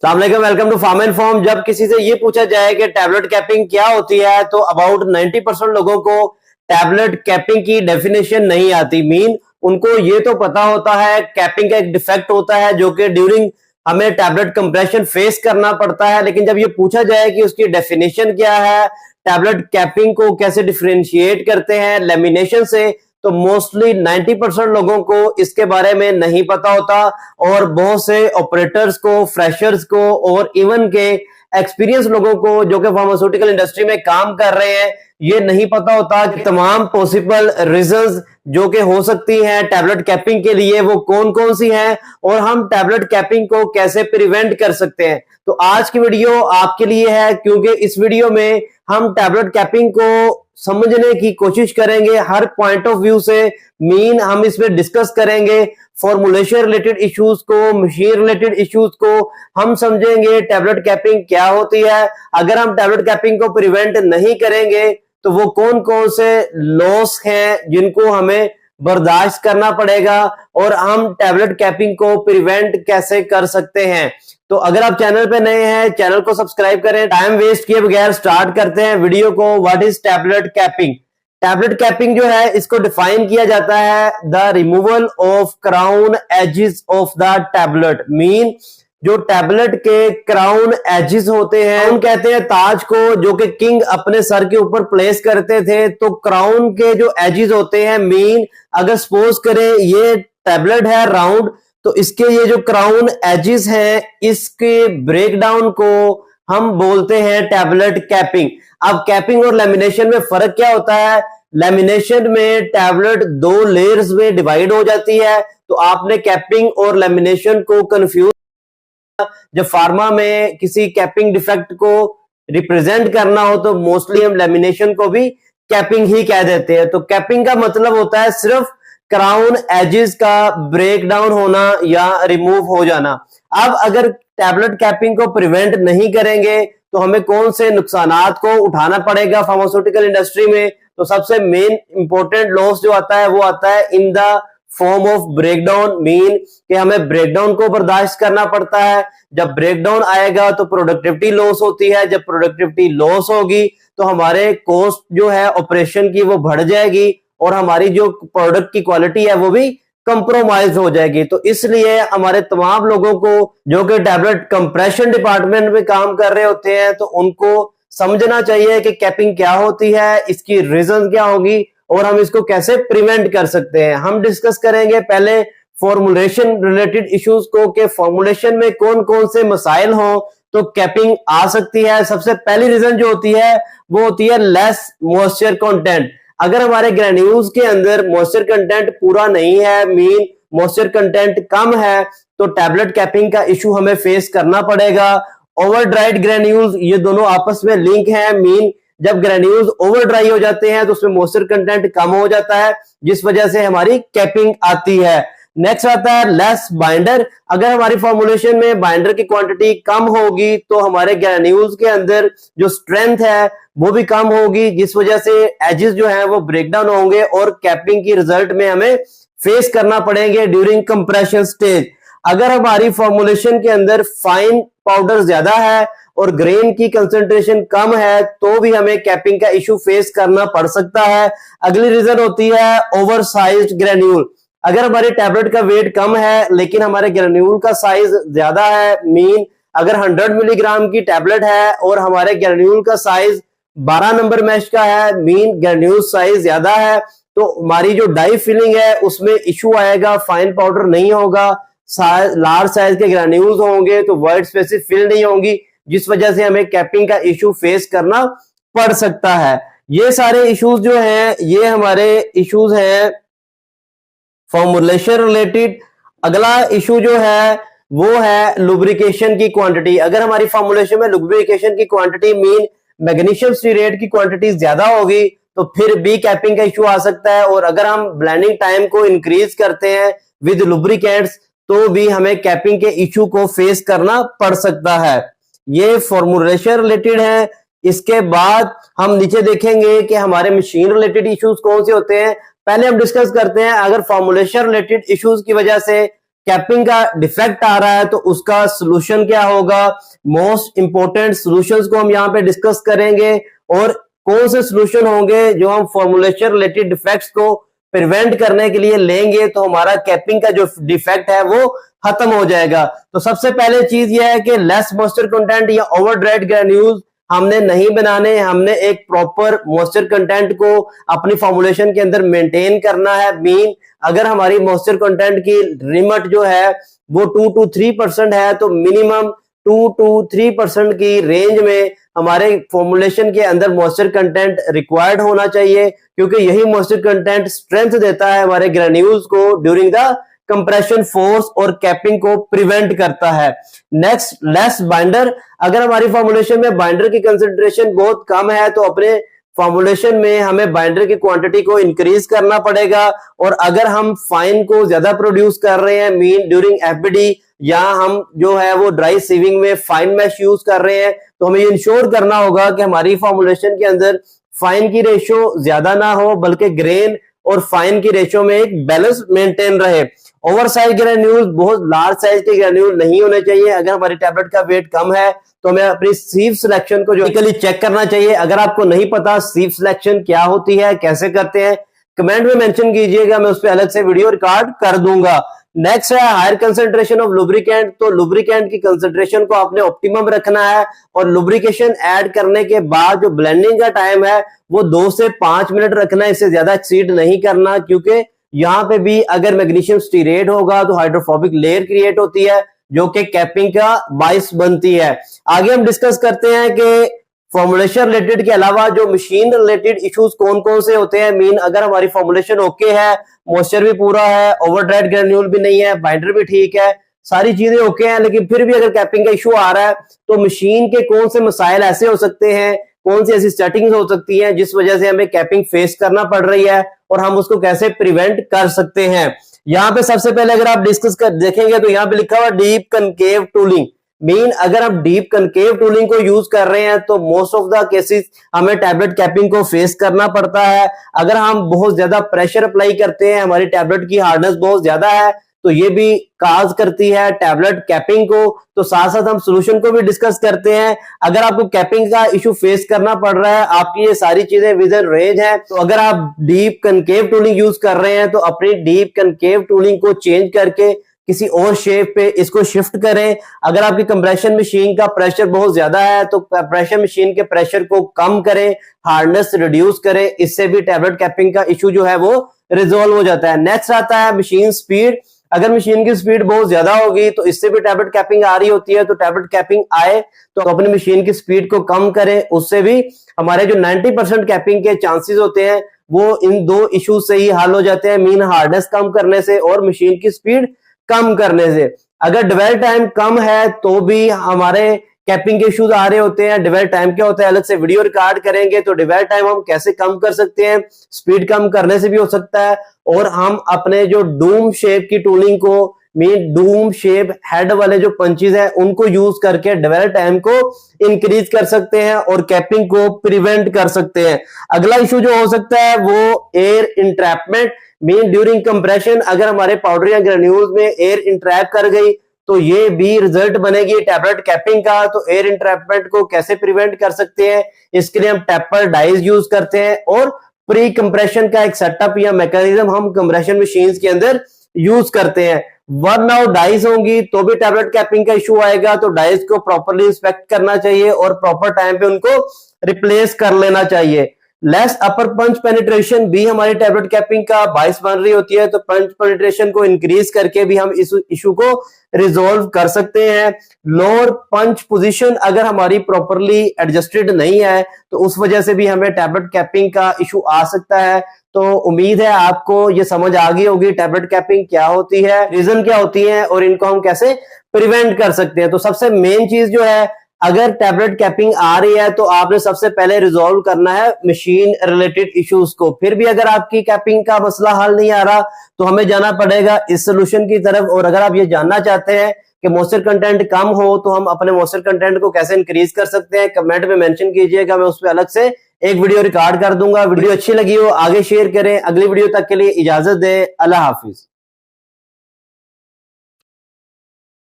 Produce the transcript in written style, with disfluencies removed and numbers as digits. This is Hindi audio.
अस्सलामुअलैकुम, welcome to farm and form. जब किसी से ये पूछा जाए कि टैबलेट कैपिंग क्या होती है तो अबाउट 90% लोगों को टैबलेट कैपिंग की डेफिनेशन नहीं आती। मीन उनको ये तो पता होता है कैपिंग का एक डिफेक्ट होता है जो कि ड्यूरिंग हमें टैबलेट कंप्रेशन फेस करना पड़ता है, लेकिन जब ये पूछा जाए कि उसकी डेफिनेशन क्या है, टैबलेट कैपिंग को कैसे डिफरेंशिएट करते हैं लेमिनेशन से, तो मोस्टली 90% लोगों को इसके बारे में नहीं पता होता। और बहुत से ऑपरेटर्स को, फ्रेशर्स को और इवन के एक्सपीरियंस लोगों को जो कि फार्मास्यूटिकल इंडस्ट्री में काम कर रहे हैं, ये नहीं पता होता कि तमाम पॉसिबल रीजंस जो कि हो सकती हैं टैबलेट कैपिंग के लिए वो कौन कौन सी हैं और हम टैबलेट कैपिंग को कैसे प्रिवेंट कर सकते हैं। तो आज की वीडियो आपके लिए है, क्योंकि इस वीडियो में हम टैबलेट कैपिंग को समझने की कोशिश करेंगे हर पॉइंट ऑफ व्यू से। मीन हम इसमें डिस्कस करेंगे फॉर्मुलेशन रिलेटेड इश्यूज को, मशीन रिलेटेड इश्यूज को, हम समझेंगे टैबलेट कैपिंग क्या होती है। अगर हम टैबलेट कैपिंग को प्रिवेंट नहीं करेंगे तो वो कौन कौन से लॉस हैं जिनको हमें बर्दाश्त करना पड़ेगा और हम टैबलेट कैपिंग को प्रिवेंट कैसे कर सकते हैं। तो अगर आप चैनल पे नए हैं, चैनल को सब्सक्राइब करें। टाइम वेस्ट किए बगैर स्टार्ट करते हैं वीडियो को। What is tablet capping? Tablet capping जो है इसको डिफाइन किया जाता है the removal of crown edges of the tablet. Mean जो टैबलेट के क्राउन एजेस होते हैं, हम कहते हैं ताज को, जो कि किंग अपने सर के ऊपर प्लेस करते थे। तो क्राउन के जो एजेस होते हैं, मीन अगर सपोज करें ये टैबलेट है राउंड, तो इसके ये जो क्राउन एजेस हैं इसके ब्रेकडाउन को हम बोलते हैं टैबलेट कैपिंग। अब कैपिंग और लेमिनेशन में फर्क क्या होता है? लेमिनेशन में टैबलेट दो लेयर्स में डिवाइड हो जाती है, तो आपने कैपिंग और लेमिनेशन को कंफ्यूज। जब फार्मा में किसी कैपिंग डिफेक्ट को रिप्रेजेंट करना हो तो मोस्टली हम लेमिनेशन को भी कैपिंग ही कह देते हैं। तो कैपिंग का मतलब होता है सिर्फ क्राउन एजेस का ब्रेक डाउन होना या रिमूव हो जाना। अब अगर टैबलेट कैपिंग को प्रिवेंट नहीं करेंगे तो हमें कौन से नुकसानात को उठाना पड़ेगा फार्मास्यूटिकल इंडस्ट्री में? तो सबसे मेन इंपॉर्टेंट लॉस जो आता है वो आता है in the form of breakdown. Mean कि हमें ब्रेकडाउन को बर्दाश्त करना पड़ता है। जब ब्रेकडाउन आएगा तो प्रोडक्टिविटी लॉस होती है। जब प्रोडक्टिविटी लॉस होगी तो हमारे कॉस्ट जो है ऑपरेशन की वो बढ़ जाएगी और हमारी जो प्रोडक्ट की क्वालिटी है वो भी कंप्रोमाइज हो जाएगी। तो इसलिए हमारे तमाम लोगों को जो कि टैबलेट कंप्रेशन डिपार्टमेंट में काम कर रहे होते हैं तो उनको समझना चाहिए कि कैपिंग क्या होती है, इसकी रीजन क्या होगी और हम इसको कैसे प्रिवेंट कर सकते हैं। हम डिस्कस करेंगे पहले फॉर्मुलेशन रिलेटेड इश्यूज को, कि फॉर्मुलेशन में कौन कौन से मसाइल हो तो कैपिंग आ सकती है। सबसे पहली रीजन जो होती है वो होती है लेस मॉइस्चर कंटेंट। अगर हमारे ग्रेन्यूल्स के अंदर मॉइस्चर कंटेंट पूरा नहीं है, मीन मॉइस्चर कंटेंट कम है, तो टैबलेट कैपिंग का इशू हमें फेस करना पड़ेगा। ओवर ड्राइड ग्रेन्यूल्स, ये दोनों आपस में लिंक है। मीन जब ग्रेन्यूल्स ओवर ड्राई हो जाते हैं तो उसमें मॉइस्चर कंटेंट कम हो जाता है, जिस वजह से हमारी कैपिंग आती है। नेक्स्ट आता है लेस बाइंडर। अगर हमारी फॉर्मुलेशन में बाइंडर की क्वांटिटी कम होगी तो हमारे ग्रेन्यूल्स के अंदर जो स्ट्रेंथ है वो भी कम होगी, जिस वजह से एजेस जो है वो ब्रेकडाउन होंगे और कैपिंग की रिजल्ट में हमें फेस करना पड़ेंगे ड्यूरिंग कंप्रेशन स्टेज। अगर हमारी फॉर्मुलेशन के अंदर फाइन पाउडर ज्यादा है और ग्रेन की कंसंट्रेशन कम है तो भी हमें कैपिंग का इशू फेस करना पड़ सकता है। अगली रीजन होती है ओवर साइज्ड ग्रेन्यूल। अगर हमारे टैबलेट का वेट कम है लेकिन हमारे ग्रेन्यूल का साइज ज्यादा है, मीन अगर 100 मिलीग्राम की टैबलेट है और हमारे ग्रेन्यूल का साइज 12 नंबर मैश का है, मीन ग्रेन्यूल साइज ज्यादा है, तो हमारी जो डाई फिलिंग है उसमें इशू आएगा, फाइन पाउडर नहीं होगा, लार्ज साइज के ग्रेन्यूल्स होंगे तो वर्ड स्पेसिफिक फिल नहीं होंगी, जिस वजह से हमें कैपिंग का इशू फेस करना पड़ सकता है। ये सारे इश्यूज जो हैं ये हमारे इश्यूज हैं फॉर्मुलेशन रिलेटेड। अगला इशू जो है वो है लुब्रिकेशन की क्वांटिटी। अगर हमारी फॉर्मुलेशन में लुब्रिकेशन की क्वांटिटी, मीन मैग्नीशियम स्टीरेट की क्वांटिटी ज्यादा होगी तो फिर भी कैपिंग का इशू आ सकता है। और अगर हम ब्लेंडिंग टाइम को इंक्रीज करते हैं विद लुब्रिकेंट्स तो भी हमें कैपिंग के इशू को फेस करना पड़ सकता है। ये फॉर्मुलेशन रिलेटेड है। इसके बाद हम नीचे देखेंगे कि हमारे मशीन रिलेटेड इश्यूज कौन से होते हैं। पहले हम डिस्कस करते हैं अगर फॉर्मुलेशन रिलेटेड इश्यूज की वजह से कैपिंग का डिफेक्ट आ रहा है तो उसका सोल्यूशन क्या होगा, मोस्ट इंपोर्टेंट सॉल्यूशंस को हम यहाँ पे डिस्कस करेंगे और कौन से सोल्यूशन होंगे जो हम फॉर्मुलेशन रिलेटेड डिफेक्ट्स को प्रिवेंट करने के लिए लेंगे तो हमारा कैपिंग का जो डिफेक्ट है वो खत्म हो जाएगा। तो सबसे पहले चीज यह है कि लेस मॉइस्चर कंटेंट या ओवर ड्राइड ग्रेन्यूल्स हमने नहीं बनाने, हमने एक प्रॉपर मॉइस्चर कंटेंट को अपनी फॉर्मुलेशन के अंदर मेंटेन करना है। मीन अगर हमारी मॉइस्चर कंटेंट की लिमिट जो है वो 2 to 3% है तो मिनिमम 2 to 3% की रेंज में हमारे फॉर्मुलेशन के अंदर मॉइस्चर कंटेंट रिक्वायर्ड होना चाहिए, क्योंकि यही मॉइस्चर कंटेंट स्ट्रेंथ देता है हमारे ग्रेन्यूल्स को ड्यूरिंग द कंप्रेशन फोर्स और कैपिंग को प्रिवेंट करता है। Next, less binder. अगर हमारी फॉर्मुलेशन में बाइंडर की कंसेंट्रेशन बहुत कम है तो अपने फॉर्मुलेशन में हमें बाइंडर की क्वांटिटी को इंक्रीज करना पड़ेगा। और अगर हम फाइन को ज्यादा प्रोड्यूस कर रहे हैं, मीन ड्यूरिंग एफबीडी, या हम जो है वो ड्राई सीविंग में फाइन मैश यूज कर रहे हैं, तो हमें इंश्योर करना होगा कि हमारी फॉर्मुलेशन के अंदर फाइन की रेशियो ज्यादा ना हो, बल्कि ग्रेन और फाइन की रेशियो में एक बैलेंस मेंटेन रहे। ओवर साइज ग्रेन्यूल, बहुत लार्ज साइज के ग्रेन्यूल नहीं होने चाहिए। अगर हमारी टैबलेट का वेट कम है तो हमें अपनी सीव सिलेक्शन को जो चेक करना चाहिए। अगर आपको नहीं पता सीव सिलेक्शन क्या होती है, कैसे करते हैं, कमेंट में मेंशन कीजिएगा, मैं उस पर अलग से वीडियो रिकॉर्ड कर दूंगा। नेक्स्ट है हायर कंसेंट्रेशन ऑफ लुब्रिकेंट। तो लुब्रिकेंट की कंसेंट्रेशन को आपने ऑप्टिमम रखना है और लुब्रिकेशन ऐड करने के बाद जो ब्लेंडिंग का टाइम है वो 2 से 5 मिनट रखना है, इससे ज्यादा एक्सीड नहीं करना, क्योंकि यहाँ पे भी अगर मैग्नीशियम स्टीरेट होगा तो हाइड्रोफोबिक लेयर क्रिएट होती है जो कि कैपिंग का बाइस बनती है। आगे हम डिस्कस करते हैं कि फॉर्मुलेशन रिलेटेड के अलावा जो मशीन रिलेटेड इश्यूज कौन कौन से होते हैं। मीन अगर हमारी फॉर्मुलेशन ओके है, मॉइस्चर भी पूरा है, ओवरड्राइड ग्रेन्यूल भी नहीं है, बाइंडर भी ठीक है, सारी चीजें ओके हैं, लेकिन फिर भी अगर कैपिंग का इशू आ रहा है तो मशीन के कौन से मसाइल ऐसे हो सकते हैं, कौन सी ऐसी सेटिंग्स हो सकती हैं जिस वजह से हमें कैपिंग फेस करना पड़ रही है और हम उसको कैसे प्रिवेंट कर सकते हैं। यहाँ पे सबसे पहले अगर आप डिस्कस कर देखेंगे तो यहाँ पे लिखा हुआ डीप कनकेव टूलिंग। मीन अगर हम डीप कनकेव टूलिंग को यूज कर रहे हैं तो मोस्ट ऑफ द केसेस हमें टैबलेट कैपिंग को फेस करना पड़ता है। अगर हम बहुत ज्यादा प्रेशर अप्लाई करते हैं, हमारी टैबलेट की हार्डनेस बहुत ज्यादा है, तो ये भी काज करती है टैबलेट कैपिंग को। तो साथ साथ हम सॉल्यूशन को भी डिस्कस करते हैं। अगर आपको कैपिंग का इशू फेस करना पड़ रहा है, आपकी ये सारी चीजें विद इन रेंज है, तो अगर आप डीप कनकेव टूलिंग यूज कर रहे हैं तो अपनी डीप कनकेव टूलिंग को चेंज करके किसी और शेप पे इसको शिफ्ट करें। अगर आपकी कंप्रेशन मशीन का प्रेशर बहुत ज्यादा है तो कंप्रेशन मशीन के प्रेशर को कम करें, हार्डनेस रिड्यूस करें, इससे भी टैबलेट कैपिंग का इशू जो है वो रिजोल्व हो जाता है। नेक्स्ट आता है मशीन स्पीड। अगर मशीन की स्पीड बहुत ज्यादा होगी तो इससे भी टैबलेट कैपिंग आ रही होती है, तो टैबलेट कैपिंग आए तो अपनी मशीन की स्पीड को कम करें, उससे भी हमारे जो 90% कैपिंग के चांसेस होते हैं वो इन दो इश्यूज से ही हल हो जाते हैं। मीन हार्डनेस कम करने से और मशीन की स्पीड कम करने से। अगर डिवेल टाइम कम है तो भी हमारे कैपिंग के इश्यूज आ रहे होते हैं। डिवेल टाइम क्या होता है अलग से वीडियो रिकॉर्ड करेंगे, तो डिवेल टाइम हम कैसे कम कर सकते हैं, स्पीड कम करने से भी हो सकता है। और हम अपने जो डूम शेप की टूलिंग को, मीन डूम शेप हेड वाले जो पंचेस हैं उनको यूज करके डिवेल टाइम को इंक्रीज कर सकते हैं और कैपिंग को प्रिवेंट कर सकते हैं। अगला इशू जो हो सकता है वो air entrapment. Mean during compression अगर हमारे पाउडर या ग्रेन्यूल्स में एयर इंट्रैप कर गई तो ये भी रिजल्ट बनेगी टैबलेट कैपिंग का। तो एयर इंट्रैपमेंट को कैसे प्रिवेंट कर सकते हैं, इसके लिए हम टेपर डाइज यूज करते हैं और प्री कंप्रेशन का एक सेटअप या मैकेनिज्म हम कंप्रेशन मशीन्स के अंदर यूज करते हैं। वर्न आउट डाइज होंगी तो भी टैबलेट कैपिंग का इशू आएगा, तो डाइज को प्रॉपर्ली इंस्पेक्ट करना चाहिए और प्रॉपर टाइम पे उनको रिप्लेस कर लेना चाहिए। लेस अपर पंच पेनिट्रेशन भी हमारी टैबलेट कैपिंग का बाइस बन रही होती है, तो पंच पेनिट्रेशन को इंक्रीज करके भी हम इस इशू को रिजोल्व कर सकते हैं। लोअर पंच पोजीशन अगर हमारी प्रॉपरली एडजस्टेड नहीं है तो उस वजह से भी हमें टैबलेट कैपिंग का इशू आ सकता है। तो उम्मीद है आपको ये समझ आ गई होगी टैबलेट कैपिंग क्या होती है, रीजन क्या होती है और इनको हम कैसे प्रिवेंट कर सकते हैं। तो सबसे मेन चीज जो है, अगर टैबलेट कैपिंग आ रही है तो आपने सबसे पहले रिजॉल्व करना है मशीन रिलेटेड इश्यूज को। फिर भी अगर आपकी कैपिंग का मसला हल नहीं आ रहा तो हमें जाना पड़ेगा इस सोल्यूशन की तरफ। और अगर आप ये जानना चाहते हैं कि मॉइस्चर कंटेंट कम हो तो हम अपने मॉइस्चर कंटेंट को कैसे इंक्रीज कर सकते हैं, कमेंट में मेंशन कीजिएगा, मैं उस पर अलग से एक वीडियो रिकॉर्ड कर दूंगा। वीडियो अच्छी लगी हो आगे शेयर करें। अगली वीडियो तक के लिए इजाजत दें। अल्लाह हाफिज।